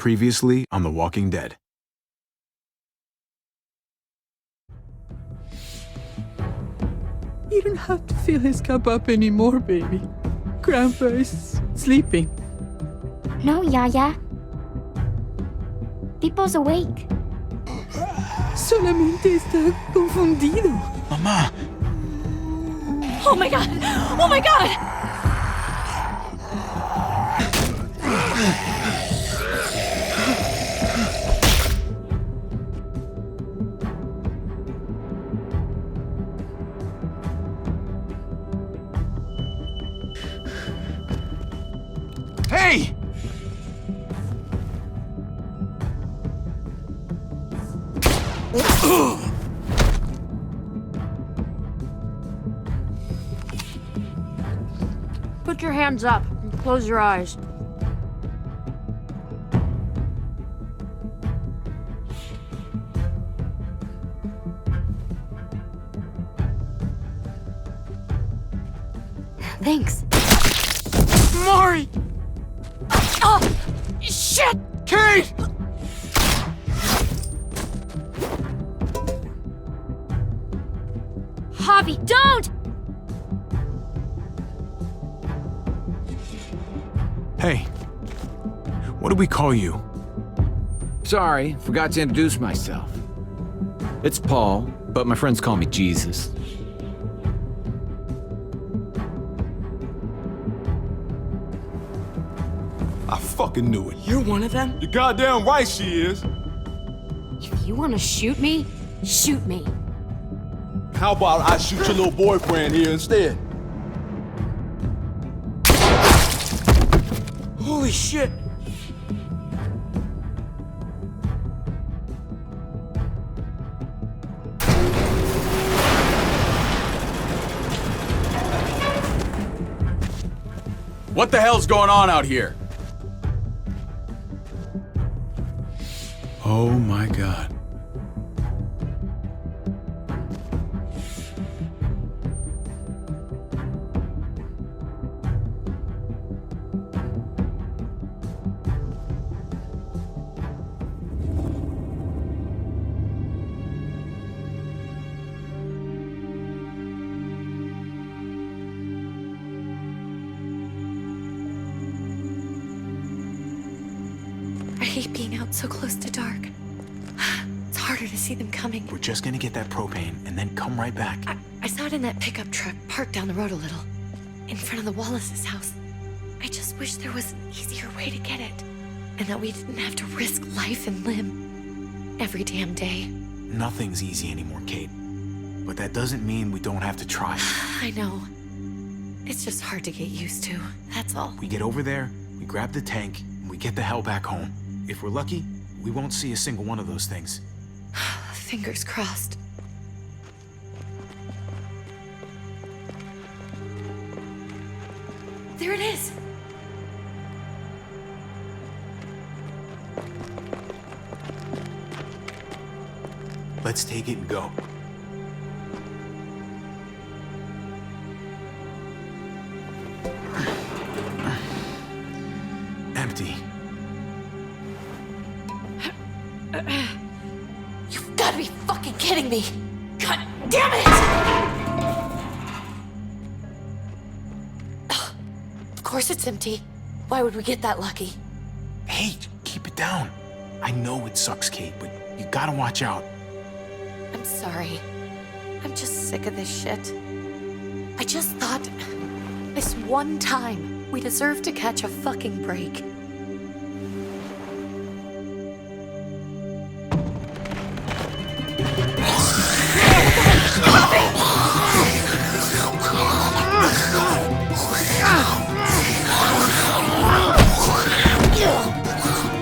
Previously on The Walking Dead. You don't have to fill his cup up anymore, baby. Grandpa is sleeping. No, Yaya. Pipo's awake. Solamente está confundido. Mamá! Oh my god! Oh my god! Hey! Put your hands up and close your eyes. Thanks. Mari! Oh! Shit! Kate! Javi, don't! Hey. What do we call you? Sorry, forgot to introduce myself. It's Paul, but my friends call me Jesus. I fucking knew it. You're one of them? You're goddamn right she is. If you want to shoot me, shoot me. How about I shoot your little boyfriend here instead? Holy shit! What the hell's going on out here? Oh my god. I hate being out so close to dark. It's harder to see them coming. We're just gonna get that propane and then come right back. I saw it in that pickup truck parked down the road a little, in front of the Wallace's house. I just wish there was an easier way to get it, and that we didn't have to risk life and limb every damn day. Nothing's easy anymore, Kate. But that doesn't mean we don't have to try. I know. It's just hard to get used to, that's all. We get over there, we grab the tank, and we get the hell back home. If we're lucky, we won't see a single one of those things. Fingers crossed. There it is! Let's take it and go. Empty. You've got to be fucking kidding me! God damn it! Ugh, of course it's empty. Why would we get that lucky? Hey, keep it down. I know it sucks, Kate, but you gotta watch out. I'm sorry. I'm just sick of this shit. I just thought, this one time, we deserve to catch a fucking break.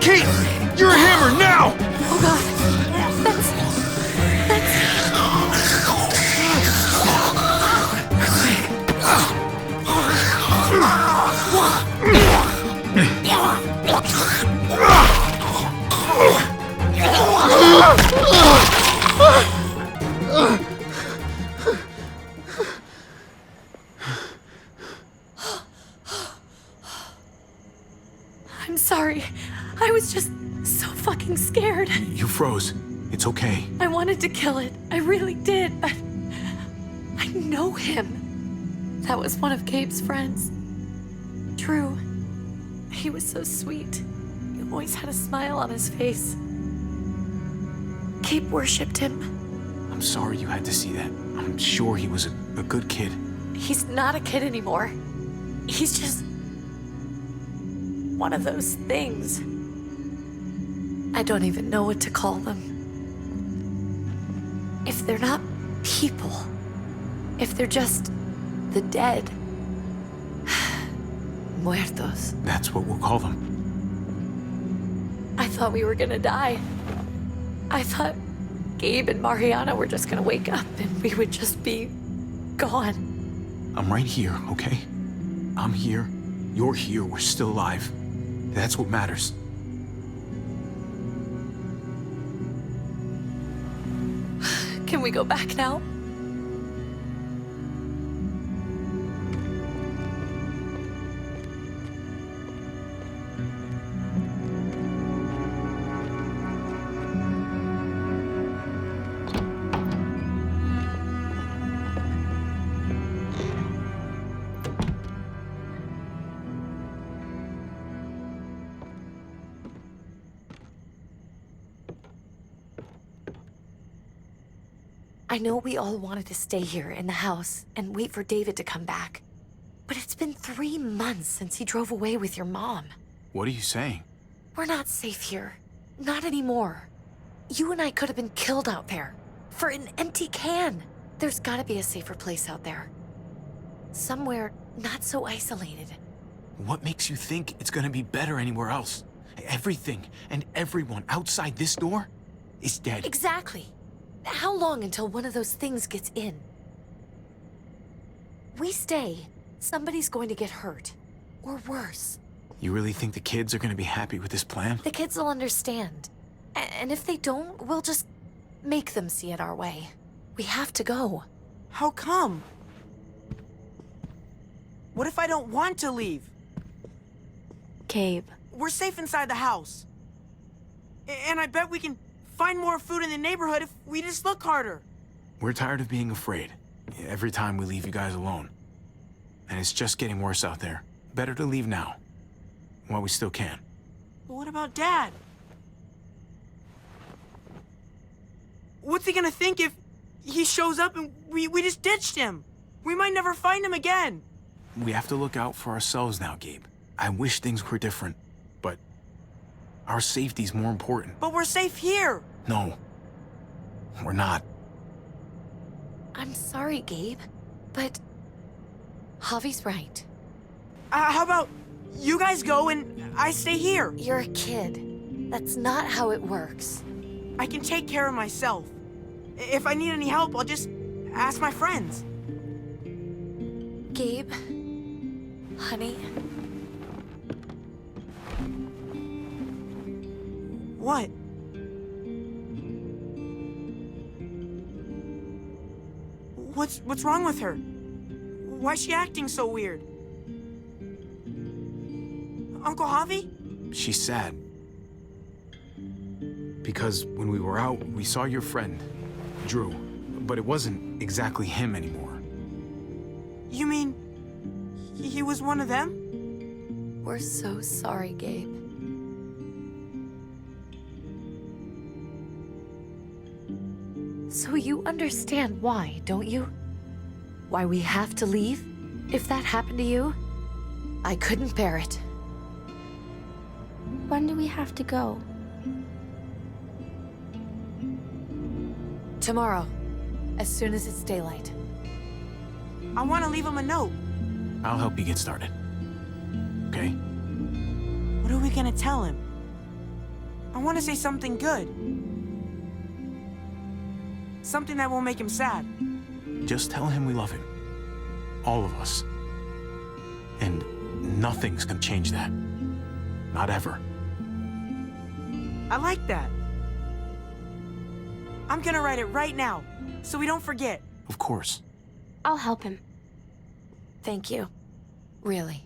Kate, you're a hammer now! Oh god, that's... I'm sorry. I was just fucking scared. You froze. It's okay. I wanted to kill it. I really did, but I know him. That was one of Gabe's friends. Drew. He was so sweet. He always had a smile on his face. Gabe worshipped him. I'm sorry you had to see that. I'm sure he was a good kid. He's not a kid anymore. He's just one of those things. I don't even know what to call them. If they're not people, if they're just the dead, muertos. That's what we'll call them. I thought we were gonna die. I thought Gabe and Mariana were just gonna wake up and we would just be gone. I'm right here, okay? I'm here. You're here. We're still alive. That's what matters. Can we go back now? I know we all wanted to stay here in the house and wait for David to come back. But it's been 3 months since he drove away with your mom. What are you saying? We're not safe here. Not anymore. You and I could have been killed out there. For an empty can. There's gotta be a safer place out there. Somewhere not so isolated. What makes you think it's gonna be better anywhere else? Everything and everyone outside this door is dead. Exactly. How long until one of those things gets in? We stay, somebody's going to get hurt. Or worse. You really think the kids are gonna be happy with this plan? The kids will understand. And if they don't, we'll just make them see it our way. We have to go. How come? What if I don't want to leave? Gabe. We're safe inside the house. And I bet we can find more food in the neighborhood if we just look harder. We're tired of being afraid. Every time we leave you guys alone. And it's just getting worse out there. Better to leave now. While we still can. But what about Dad? What's he gonna think if he shows up and we just ditched him? We might never find him again. We have to look out for ourselves now, Gabe. I wish things were different, but our safety's more important. But we're safe here. No, we're not. I'm sorry, Gabe, but Javi's right. How about you guys go and I stay here? You're a kid. That's not how it works. I can take care of myself. If I need any help, I'll just ask my friends. Gabe, honey. What? What's wrong with her? Why's she acting so weird? Uncle Javi? She's sad. Because when we were out, we saw your friend, Drew. But it wasn't exactly him anymore. You mean he was one of them? We're so sorry, Gabe. So you understand why, don't you? Why we have to leave? If that happened to you, I couldn't bear it. When do we have to go? Tomorrow, as soon as it's daylight. I want to leave him a note. I'll help you get started. Okay? What are we gonna tell him? I want to say something good. Something that won't make him sad. Just tell him we love him. All of us. And nothing's gonna change that. Not ever. I like that. I'm gonna write it right now, so we don't forget. Of course. I'll help him. Thank you. Really.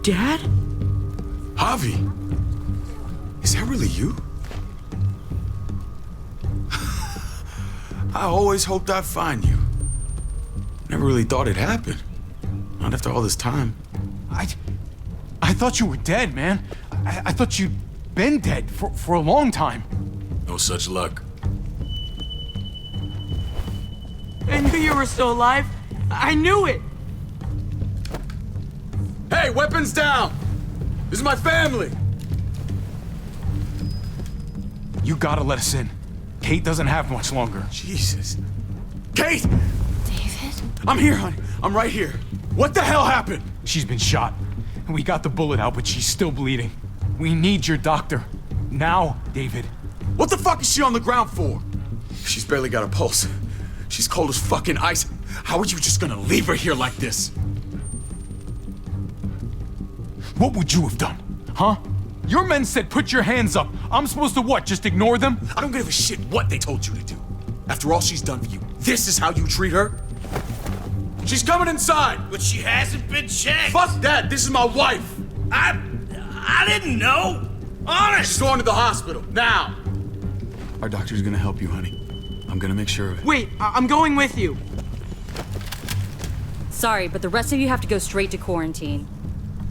Dad? Javi! Is that really you? I always hoped I'd find you. Never really thought it'd happen. Not after all this time. I thought you were dead, man. I thought you'd been dead for a long time. No such luck. I knew you were still alive. I knew it. Hey, weapons down! This is my family! You gotta let us in. Kate doesn't have much longer. Jesus. Kate! David? I'm here, honey. I'm right here. What the hell happened? She's been shot. We got the bullet out, but she's still bleeding. We need your doctor. Now, David. What the fuck is she on the ground for? She's barely got a pulse. She's cold as fucking ice. How are you just gonna leave her here like this? What would you have done? Huh? Your men said put your hands up. I'm supposed to what, just ignore them? I don't give a shit what they told you to do. After all she's done for you, this is how you treat her? She's coming inside! But she hasn't been checked. Fuck that! This is my wife! I didn't know. Honest. She's going to the hospital, now! Our doctor's gonna help you, honey. I'm gonna make sure of it. Wait, I'm going with you. Sorry, but the rest of you have to go straight to quarantine.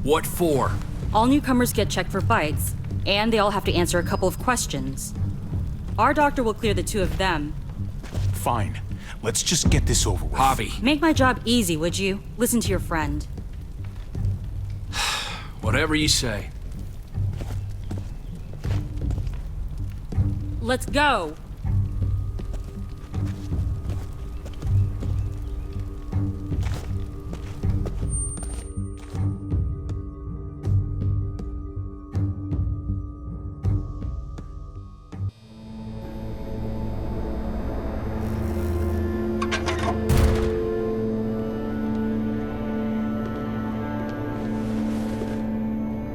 What for? All newcomers get checked for bites, and they all have to answer a couple of questions. Our doctor will clear the two of them. Fine. Let's just get this over with. Javi. Make my job easy, would you? Listen to your friend. Whatever you say. Let's go!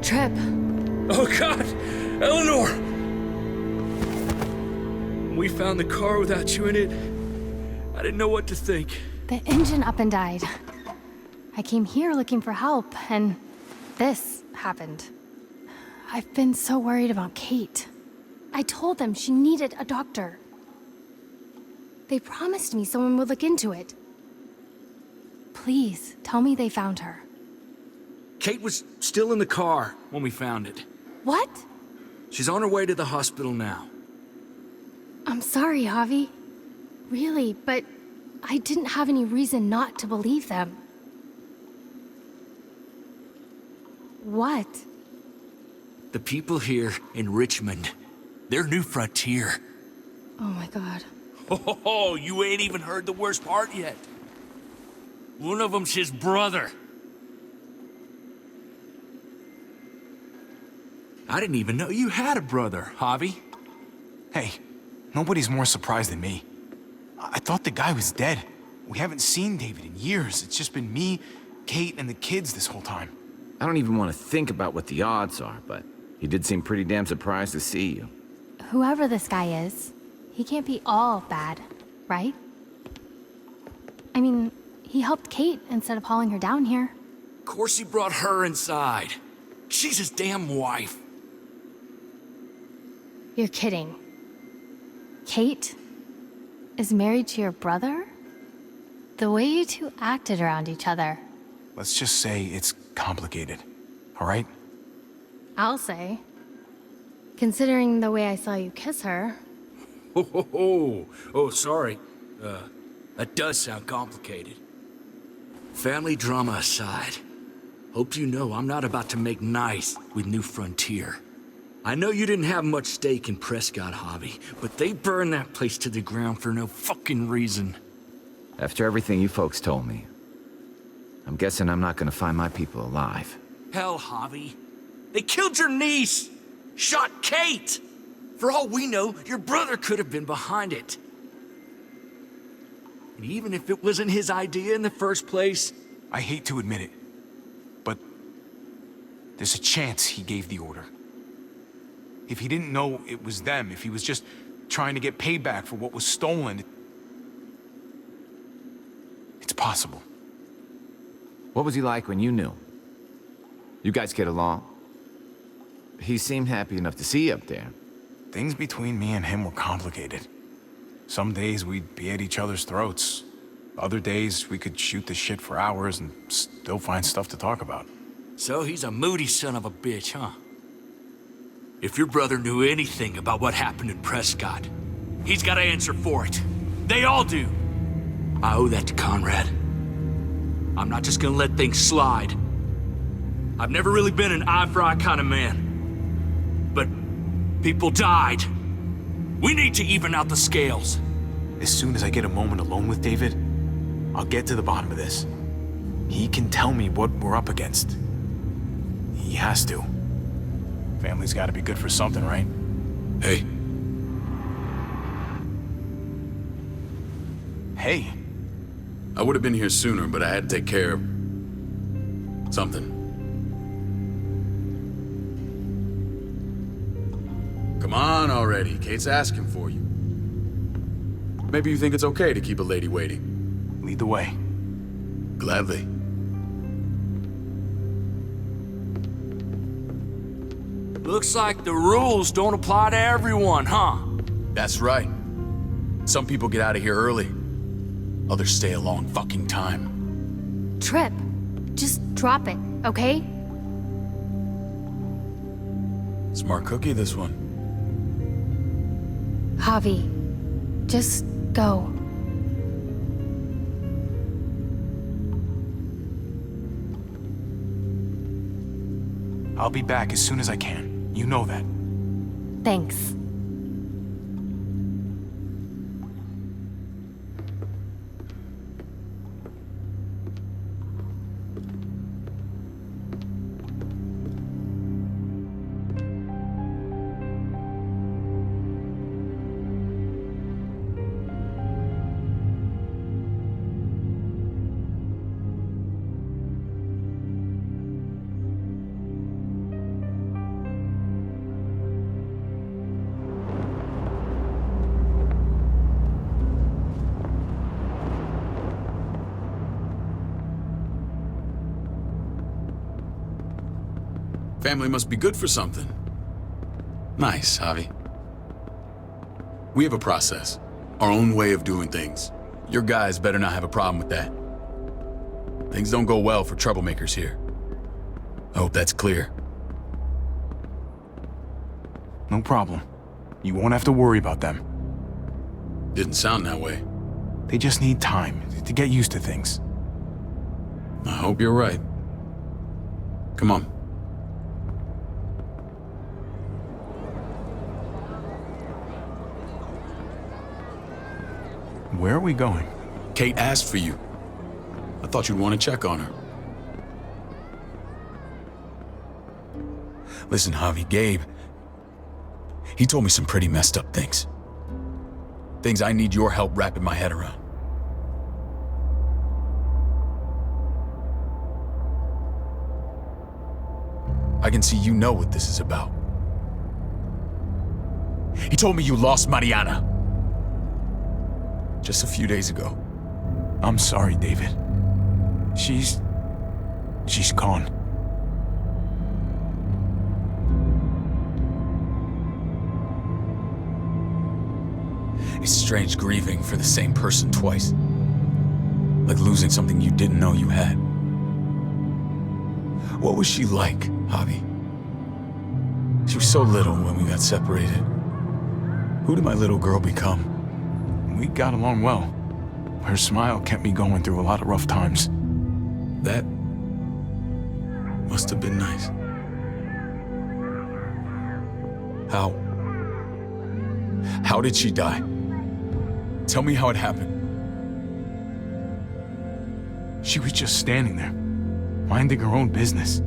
Trip. Oh God, Eleanor! We found the car without you in it. I didn't know what to think. The engine up and died. I came here looking for help, and this happened. I've been so worried about Kate. I told them she needed a doctor. They promised me someone would look into it. Please, tell me they found her. Kate was still in the car when we found it. What? She's on her way to the hospital now. I'm sorry, Javi. Really, but I didn't have any reason not to believe them. What? The people here in Richmond, their new frontier. Oh my God. Oh, you ain't even heard the worst part yet. One of them's his brother. I didn't even know you had a brother, Javi. Hey, nobody's more surprised than me. I thought the guy was dead. We haven't seen David in years. It's just been me, Kate, and the kids this whole time. I don't even want to think about what the odds are, but he did seem pretty damn surprised to see you. Whoever this guy is, he can't be all bad, right? I mean, he helped Kate instead of hauling her down here. Of course he brought her inside. She's his damn wife. You're kidding. Kate is married to your brother? The way you two acted around each other. Let's just say it's complicated, all right? I'll say. Considering the way I saw you kiss her. Oh, sorry. That does sound complicated. Family drama aside, hope you know I'm not about to make nice with New Frontier. I know you didn't have much stake in Prescott, Javi, but they burned that place to the ground for no fucking reason. After everything you folks told me, I'm guessing I'm not gonna find my people alive. Hell, Javi. They killed your niece! Shot Kate! For all we know, your brother could have been behind it. And even if it wasn't his idea in the first place... I hate to admit it, but there's a chance he gave the order. If he didn't know it was them, if he was just trying to get payback for what was stolen, it's possible. What was he like when you knew? You guys get along? He seemed happy enough to see you up there. Things between me and him were complicated. Some days we'd be at each other's throats. Other days we could shoot the shit for hours and still find stuff to talk about. So he's a moody son of a bitch, huh? If your brother knew anything about what happened in Prescott, he's got to answer for it. They all do. I owe that to Conrad. I'm not just gonna let things slide. I've never really been an eye-for-eye kind of man. But people died. We need to even out the scales. As soon as I get a moment alone with David, I'll get to the bottom of this. He can tell me what we're up against. He has to. Family's gotta be good for something, right? Hey. Hey. I would have been here sooner, but I had to take care of something. Come on already. Kate's asking for you. Maybe you think it's okay to keep a lady waiting. Lead the way. Gladly. Looks like the rules don't apply to everyone, huh? That's right. Some people get out of here early. Others stay a long fucking time. Trip, just drop it, okay? Smart cookie, this one. Javi, just go. I'll be back as soon as I can. You know that. Thanks. Family must be good for something. Nice, Javi. We have a process, our own way of doing things. Your guys better not have a problem with that. Things don't go well for troublemakers here. I hope that's clear. No problem. You won't have to worry about them. Didn't sound that way. They just need time to get used to things. I hope you're right. Come on. Where are we going? Kate asked for you. I thought you'd want to check on her. Listen, Javi, Gabe, he told me some pretty messed up things. Things I need your help wrapping my head around. I can see you know what this is about. He told me you lost Mariana. Just a few days ago. I'm sorry, David. She's gone. It's strange grieving for the same person twice. Like losing something you didn't know you had. What was she like, Javi? She was so little when we got separated. Who did my little girl become? We got along well. Her smile kept me going through a lot of rough times. That must have been nice. How did she die? Tell me how it happened. She was just standing there, minding her own business.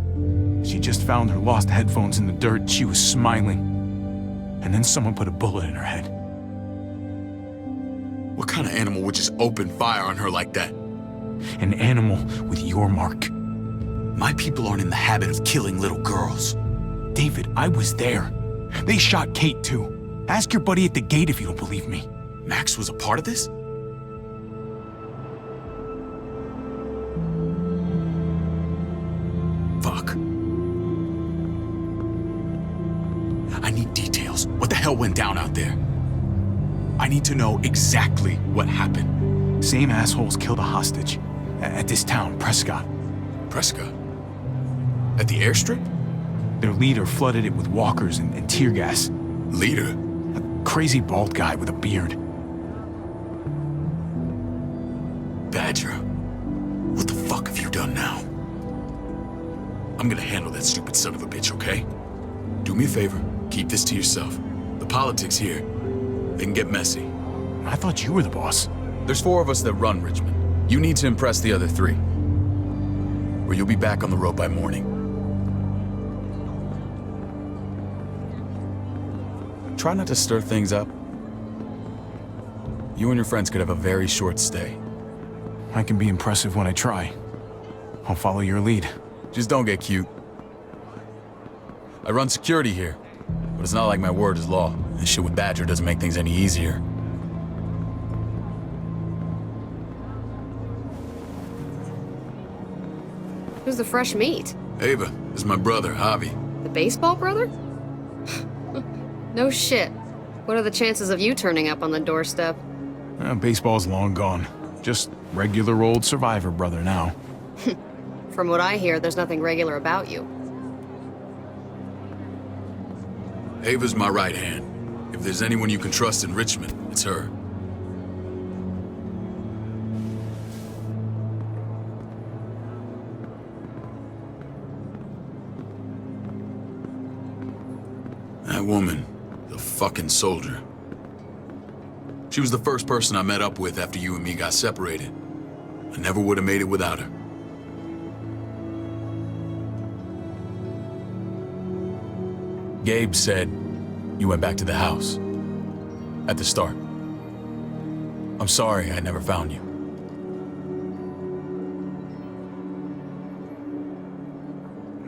She just found her lost headphones in the dirt. She was smiling. And then someone put a bullet in her head. What kind of animal would just open fire on her like that? An animal with your mark. My people aren't in the habit of killing little girls. David, I was there. They shot Kate too. Ask your buddy at the gate if you don't believe me. Max was a part of this? Fuck. hell went down out there? I need to know exactly what happened. Same assholes killed a hostage at this town, Prescott. Prescott? At the airstrip? Their leader flooded it with walkers and tear gas. Leader? A crazy bald guy with a beard. Badger, what the fuck have you done now? I'm gonna handle that stupid son of a bitch, okay? Do me a favor, keep this to yourself. The politics here, they can get messy. I thought you were the boss. There's 4 of us that run Richmond. You need to impress the other 3. Or you'll be back on the road by morning. Try not to stir things up. You and your friends could have a very short stay. I can be impressive when I try. I'll follow your lead. Just don't get cute. I run security here, but it's not like my word is law. This shit with Badger doesn't make things any easier. Who's the fresh meat? Ava, this is my brother, Javi. The baseball brother? No shit. What are the chances of you turning up on the doorstep? Baseball's long gone. Just regular old survivor brother now. From what I hear, there's nothing regular about you. Ava's my right hand. If there's anyone you can trust in Richmond, it's her. That woman, the fucking soldier. She was the first person I met up with after you and me got separated. I never would have made it without her. Gabe said you went back to the house. At the start. I'm sorry I never found you.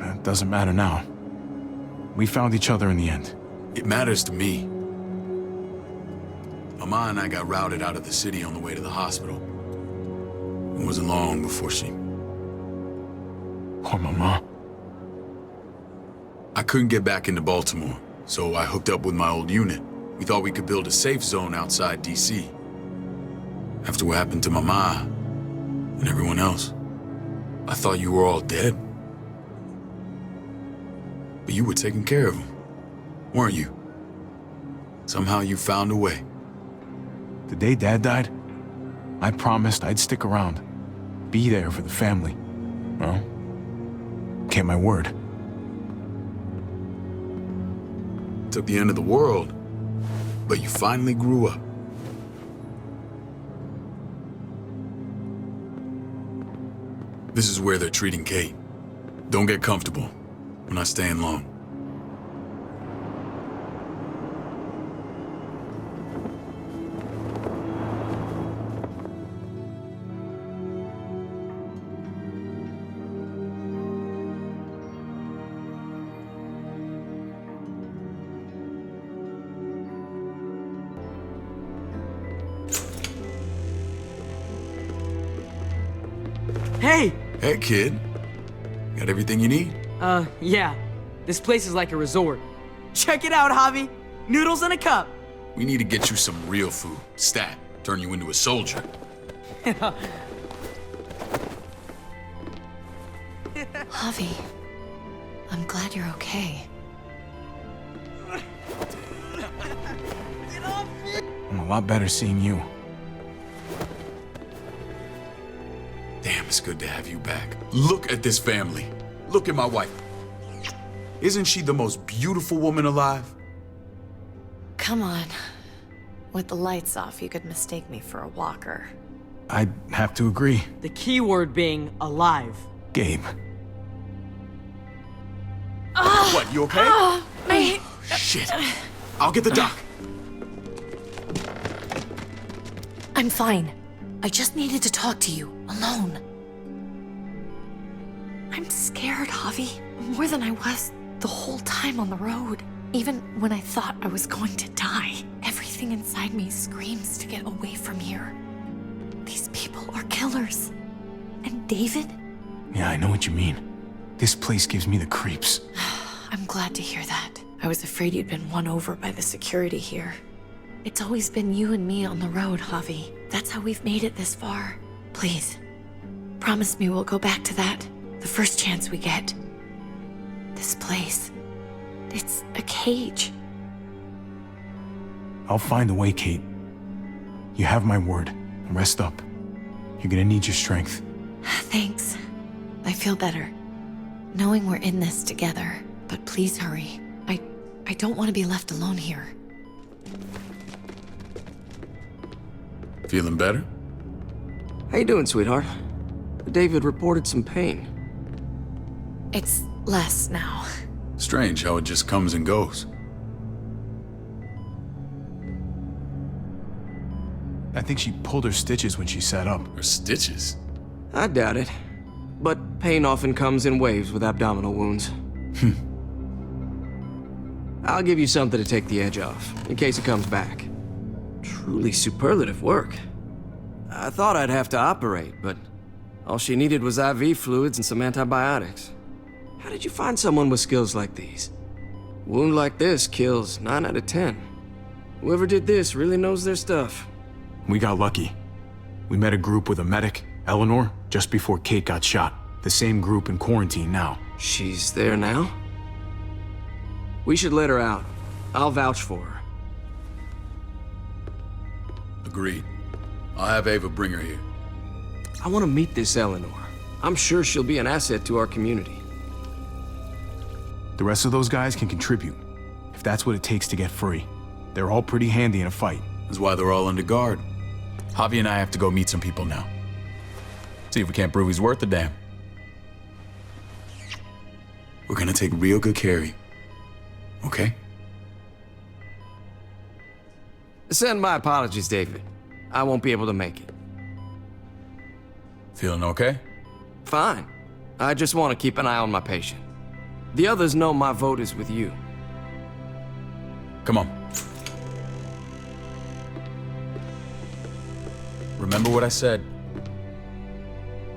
It doesn't matter now. We found each other in the end. It matters to me. Mama and I got routed out of the city on the way to the hospital. It wasn't long before she... Poor Mama. I couldn't get back into Baltimore, so I hooked up with my old unit. We thought we could build a safe zone outside D.C. After what happened to Mama and everyone else, I thought you were all dead. But you were taking care of them, weren't you? Somehow you found a way. The day Dad died, I promised I'd stick around. Be there for the family. Well, kept my word. Took the end of the world, but you finally grew up. This is where they're treating Kate. Don't get comfortable. We're not staying long. Hey! Hey, kid. Got everything you need? Yeah. This place is like a resort. Check it out, Javi. Noodles in a cup. We need to get you some real food. Stat. Turn you into a soldier. Javi, I'm glad you're okay. I'm a lot better seeing you. Damn, it's good to have you back. Look at this family. Look at my wife. Isn't she the most beautiful woman alive? Come on. With the lights off, you could mistake me for a walker. I'd have to agree. The key word being alive. Gabe. What, you okay? Shit. I'll get the doc. I'm fine. I just needed to talk to you, alone. I'm scared, Javi. More than I was the whole time on the road. Even when I thought I was going to die, everything inside me screams to get away from here. These people are killers. And David? Yeah, I know what you mean. This place gives me the creeps. I'm glad to hear that. I was afraid you'd been won over by the security here. It's always been you and me on the road, Javi. That's how we've made it this far. Please, promise me we'll go back to that the first chance we get. This place, it's a cage. I'll find a way, Kate. You have my word. Rest up. You're gonna need your strength. Thanks. I feel better. Knowing we're in this together. But please hurry. I don't want to be left alone here. Feeling better? How you doing, sweetheart? David reported some pain. It's less now. Strange how it just comes and goes. I think she pulled her stitches when she sat up. Her stitches? I doubt it. But pain often comes in waves with abdominal wounds. I'll give you something to take the edge off, in case it comes back. Truly superlative work. I thought I'd have to operate, but all she needed was IV fluids and some antibiotics. How did you find someone with skills like these? A wound like this kills 9 out of 10. Whoever did this really knows their stuff. We got lucky. We met a group with a medic, Eleanor, just before Kate got shot. The same group in quarantine now. She's there now? We should let her out. I'll vouch for her. Agreed. I'll have Ava bring her here. I want to meet this Eleanor. I'm sure she'll be an asset to our community. The rest of those guys can contribute, if that's what it takes to get free. They're all pretty handy in a fight. That's why they're all under guard. Javi and I have to go meet some people now. See if we can't prove he's worth the damn. We're gonna take real good care of you. Okay? Send my apologies, David. I won't be able to make it. Feeling okay? Fine. I just want to keep an eye on my patient. The others know my vote is with you. Come on. Remember what I said.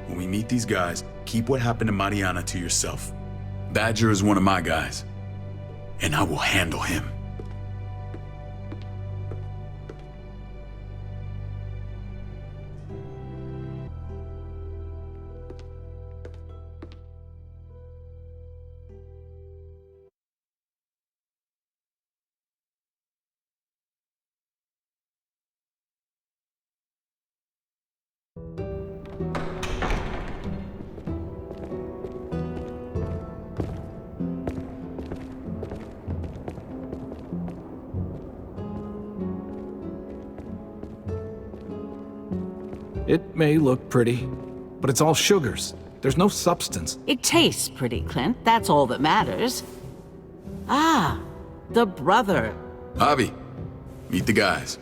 When we meet these guys, keep what happened to Mariana to yourself. Badger is one of my guys, and I will handle him. It may look pretty, but it's all sugars. There's no substance. It tastes pretty, Clint. That's all that matters. Ah, the brother. Javi, meet the guys.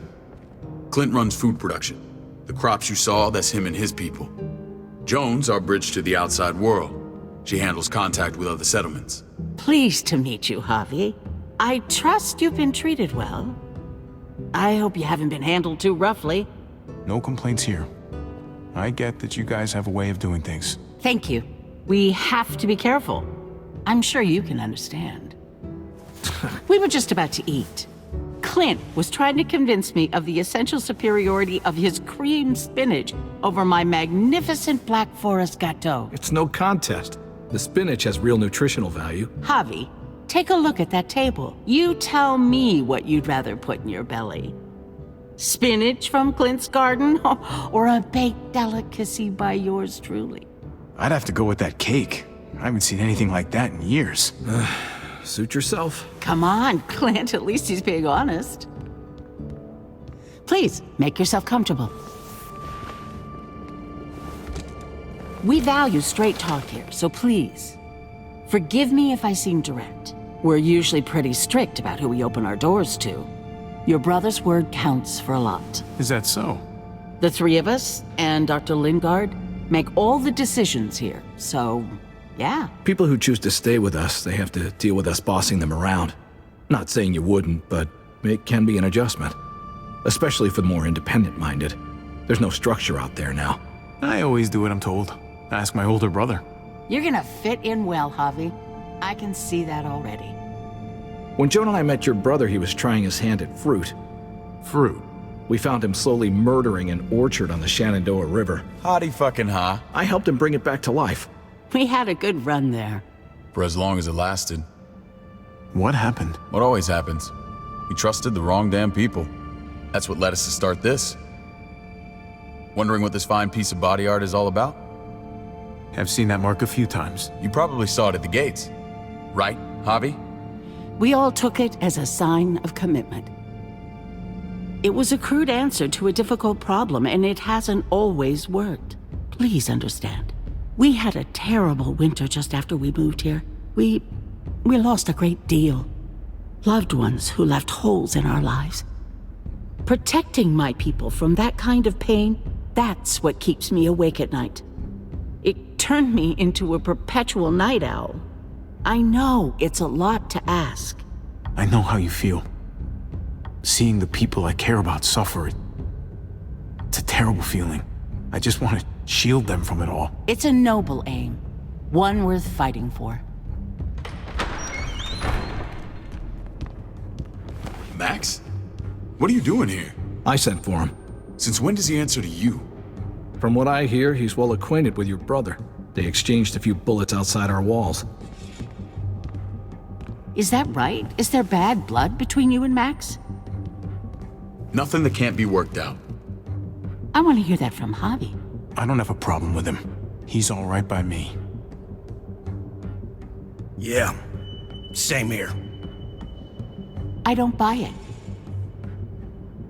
Clint runs food production. The crops you saw, that's him and his people. Jones, our bridge to the outside world. She handles contact with other settlements. Pleased to meet you, Javi. I trust you've been treated well. I hope you haven't been handled too roughly. No complaints here. I get that you guys have a way of doing things. Thank you. We have to be careful. I'm sure you can understand. We were just about to eat. Clint was trying to convince me of the essential superiority of his creamed spinach over my magnificent Black Forest gâteau. It's no contest. The spinach has real nutritional value. Javi, take a look at that table. You tell me what you'd rather put in your belly. Spinach from Clint's garden, or a baked delicacy by yours truly? I'd have to go with that cake. I haven't seen anything like that in years. Suit yourself. Come on, Clint, at least he's being honest. Please, make yourself comfortable. We value straight talk here, so please, forgive me if I seem direct. We're usually pretty strict about who we open our doors to. Your brother's word counts for a lot. Is that so? The three of us and Dr. Lingard make all the decisions here, so yeah. People who choose to stay with us, they have to deal with us bossing them around. Not saying you wouldn't, but it can be an adjustment. Especially for the more independent-minded. There's no structure out there now. I always do what I'm told. Ask my older brother. You're gonna fit in well, Javi. I can see that already. When Joan and I met your brother, he was trying his hand at fruit. Fruit? We found him slowly murdering an orchard on the Shenandoah River. Howdy fucking ha. I helped him bring it back to life. We had a good run there. For as long as it lasted. What happened? What always happens. We trusted the wrong damn people. That's what led us to start this. Wondering what this fine piece of body art is all about? I've seen that mark a few times. You probably saw it at the gates. Right, Javi? We all took it as a sign of commitment. It was a crude answer to a difficult problem, and it hasn't always worked. Please understand. We had a terrible winter just after we moved here. We lost a great deal. Loved ones who left holes in our lives. Protecting my people from that kind of pain, that's what keeps me awake at night. It turned me into a perpetual night owl. I know it's a lot to ask. I know how you feel. Seeing the people I care about suffer, it's a terrible feeling. I just want to shield them from it all. It's a noble aim, one worth fighting for. Max? What are you doing here? I sent for him. Since when does he answer to you? From what I hear, he's well acquainted with your brother. They exchanged a few bullets outside our walls. Is that right? Is there bad blood between you and Max? Nothing that can't be worked out. I want to hear that from Javi. I don't have a problem with him. He's all right by me. Yeah, same here. I don't buy it.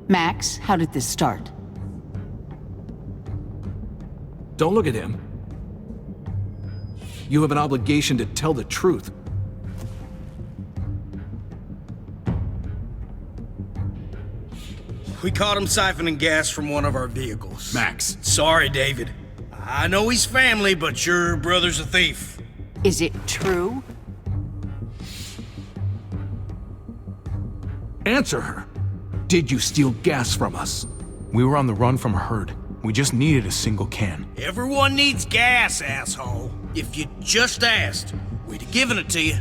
Max, how did this start? Don't look at him. You have an obligation to tell the truth. We caught him siphoning gas from one of our vehicles. Max. Sorry, David. I know he's family, but your brother's a thief. Is it true? Answer her. Did you steal gas from us? We were on the run from a herd. We just needed a single can. Everyone needs gas, asshole. If you just asked, we'd have given it to you.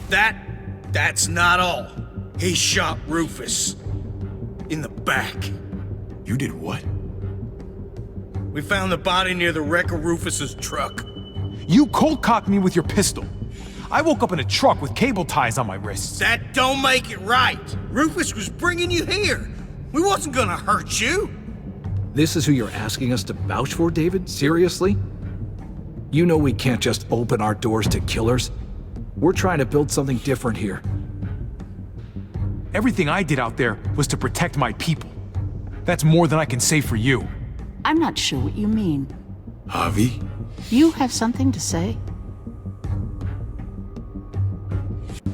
That's not all. He shot Rufus. In the back. You did what? We found the body near the wreck of Rufus's truck. You cold-cocked me with your pistol. I woke up in a truck with cable ties on my wrists. That don't make it right. Rufus was bringing you here. We wasn't gonna hurt you. This is who you're asking us to vouch for, David? Seriously? You know we can't just open our doors to killers. We're trying to build something different here. Everything I did out there was to protect my people. That's more than I can say for you. I'm not sure what you mean. Javi? You have something to say?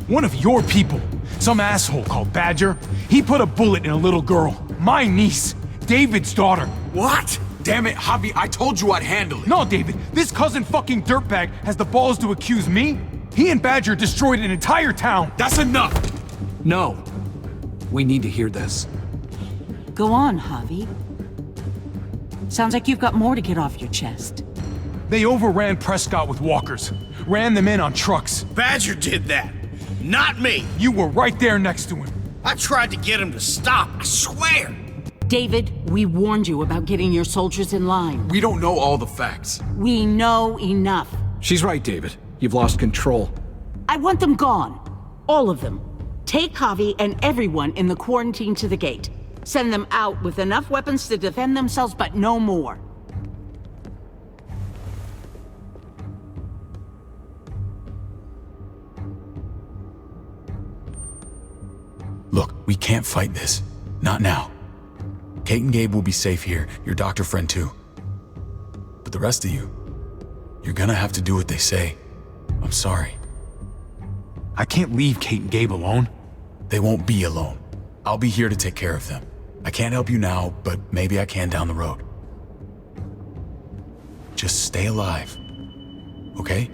One of your people, some asshole called Badger, he put a bullet in a little girl, my niece, David's daughter. What? Damn it, Javi, I told you I'd handle it. No, David, this cousin fucking dirtbag has the balls to accuse me? He and Badger destroyed an entire town. That's enough! No. We need to hear this. Go on, Javi. Sounds like you've got more to get off your chest. They overran Prescott with walkers, ran them in on trucks. Badger did that, not me. You were right there next to him. I tried to get him to stop, I swear. David, we warned you about getting your soldiers in line. We don't know all the facts. We know enough. She's right, David. You've lost control. I want them gone. All of them. Take Javi and everyone in the quarantine to the gate. Send them out with enough weapons to defend themselves, but no more. Look, we can't fight this. Not now. Kate and Gabe will be safe here, your doctor friend too. But the rest of you, you're gonna have to do what they say. I'm sorry. I can't leave Kate and Gabe alone. They won't be alone. I'll be here to take care of them. I can't help you now, but maybe I can down the road. Just stay alive, okay?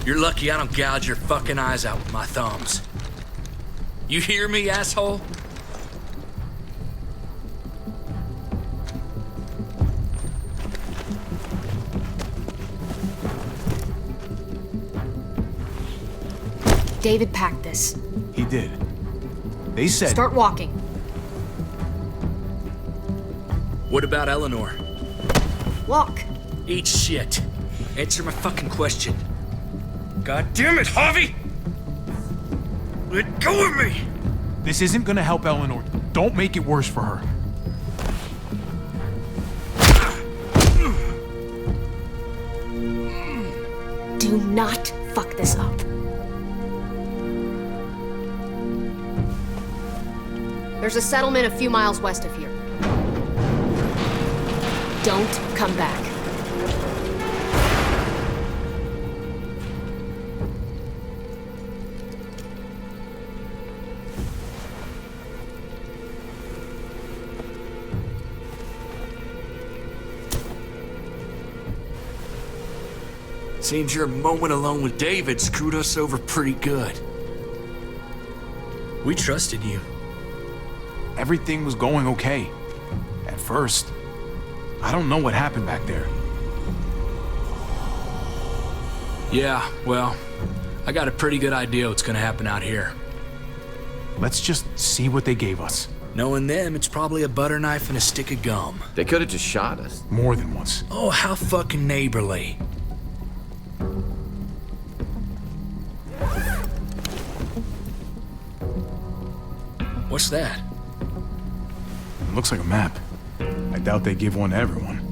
You're lucky I don't gouge your fucking eyes out with my thumbs. You hear me, asshole? David packed this. He did. They said... Start walking. What about Eleanor? Walk. Eat shit. Answer my fucking question. God damn it, Javi! Let go of me! This isn't gonna help Eleanor. Don't make it worse for her. Do not fuck this up. There's a settlement a few miles west of here. Don't come back. Seems your moment alone with David screwed us over pretty good. We trusted you. Everything was going okay. At first. I don't know what happened back there. Yeah, well, I got a pretty good idea what's gonna happen out here. Let's just see what they gave us. Knowing them, it's probably a butter knife and a stick of gum. They could have just shot us. More than once. Oh, how fucking neighborly. What's that? It looks like a map. I doubt they give one to everyone.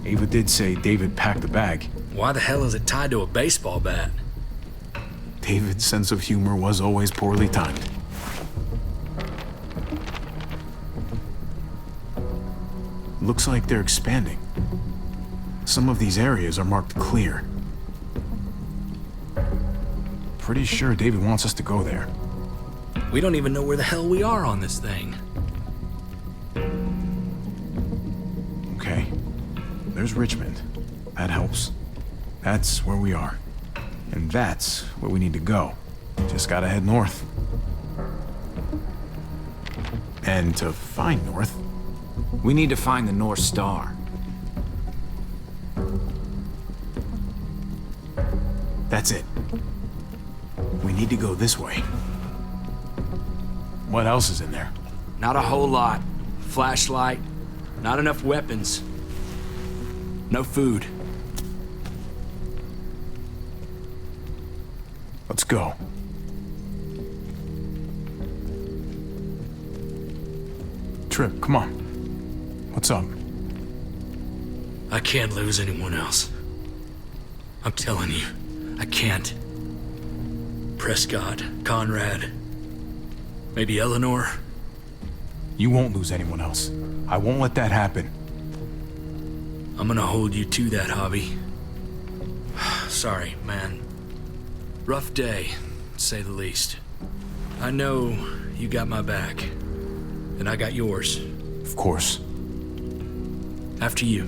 Ava did say David packed the bag. Why the hell is it tied to a baseball bat? David's sense of humor was always poorly timed. Looks like they're expanding. Some of these areas are marked clear. Pretty sure David wants us to go there. We don't even know where the hell we are on this thing. Okay. There's Richmond. That helps. That's where we are. And that's where we need to go. Just gotta head north. And to find north, We need to find the North Star. that's it. We need to go this way. What else is in there? Not a whole lot. Flashlight, not enough weapons. No food. Let's go. Trip, come on. What's up? I can't lose anyone else. I'm telling you, I can't. Prescott, Conrad, maybe Eleanor. You won't lose anyone else. I won't let that happen. I'm gonna hold you to that, Javi. Sorry, man. Rough day, to say the least. I know you got my back, and I got yours. Of course. After you.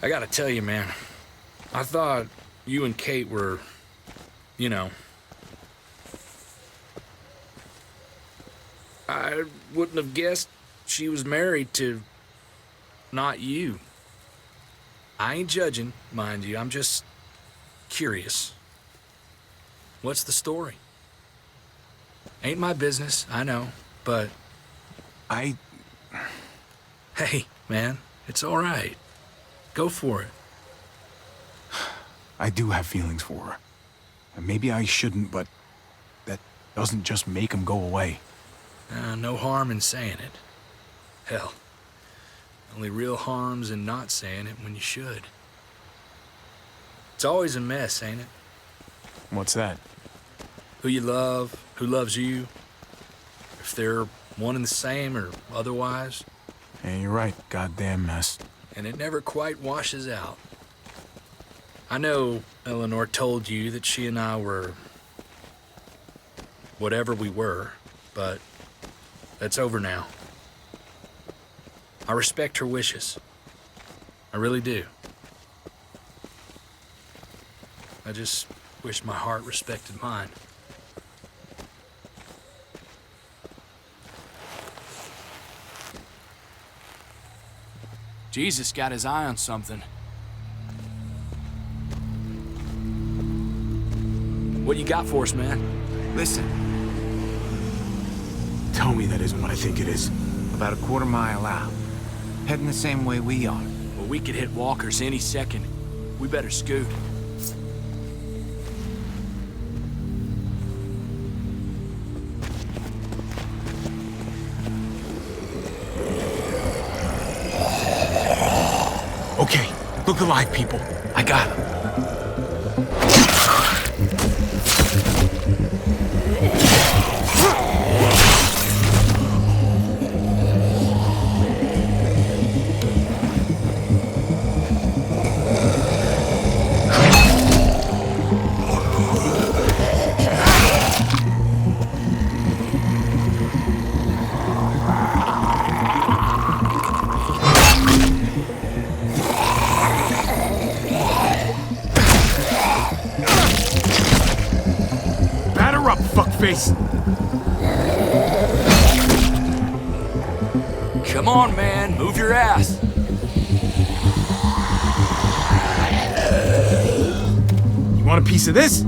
I gotta tell you, man, I thought you and Kate were, you know... I wouldn't have guessed she was married to... not you. I ain't judging, mind you, I'm just curious. What's the story? Ain't my business, I know, but... Hey, man, it's all right. Go for it. I do have feelings for her. And maybe I shouldn't, but that doesn't just make them go away. No harm in saying it. Hell, only real harm's in not saying it when you should. It's always a mess, ain't it? What's that? Who you love, who loves you, if they're one and the same or otherwise. Yeah, you're right. Goddamn mess. And it never quite washes out. I know Eleanor told you that she and I were whatever we were, but that's over now. I respect her wishes. I really do. I just wish my heart respected mine. Jesus got his eye on something. What you got for us, man? Listen. Tell me that isn't what I think it is. About a quarter-mile out. Heading the same way we are. Well, we could hit walkers any second. We better scoot. Okay, look alive, people. I got him. Fuckface! Come on, man. Move your ass. You want a piece of this?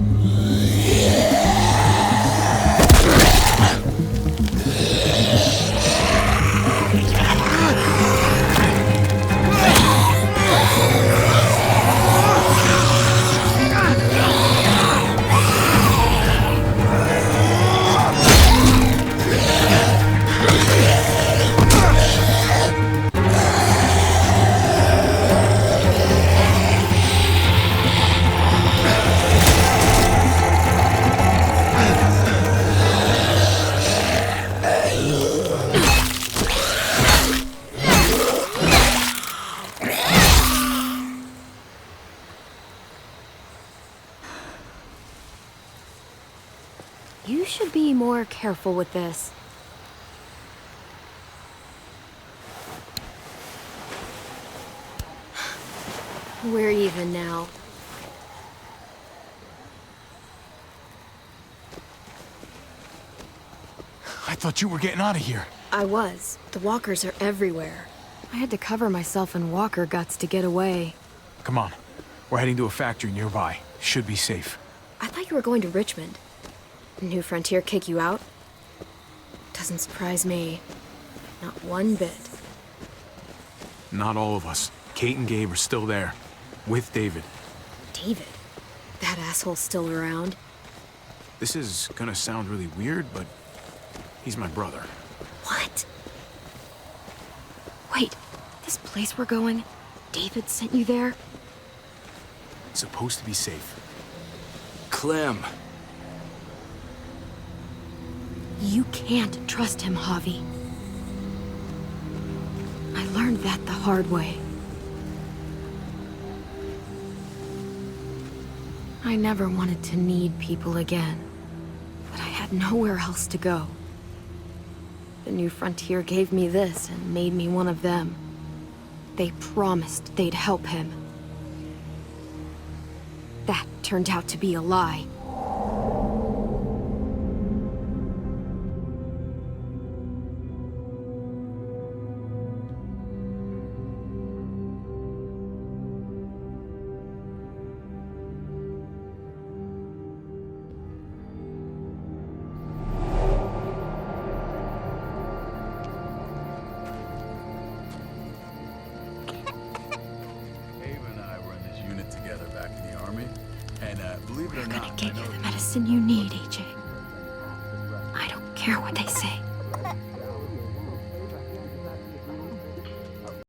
You should be more careful with this. We're even now. I thought you were getting out of here. I was. The walkers are everywhere. I had to cover myself in walker guts to get away. Come on. We're heading to a factory nearby. Should be safe. I thought you were going to Richmond. New Frontier kick you out? Doesn't surprise me. Not one bit. Not all of us. Kate and Gabe are still there. With David. David? That asshole's still around? This is gonna sound really weird, but he's my brother. What? Wait, this place we're going, David sent you there? It's supposed to be safe. Clem. You can't trust him, Javi. I learned that the hard way. I never wanted to need people again, but I had nowhere else to go. The New Frontier gave me this and made me one of them. They promised they'd help him. That turned out to be a lie. Believe it or not, get you the medicine you need, AJ. I don't care what they say.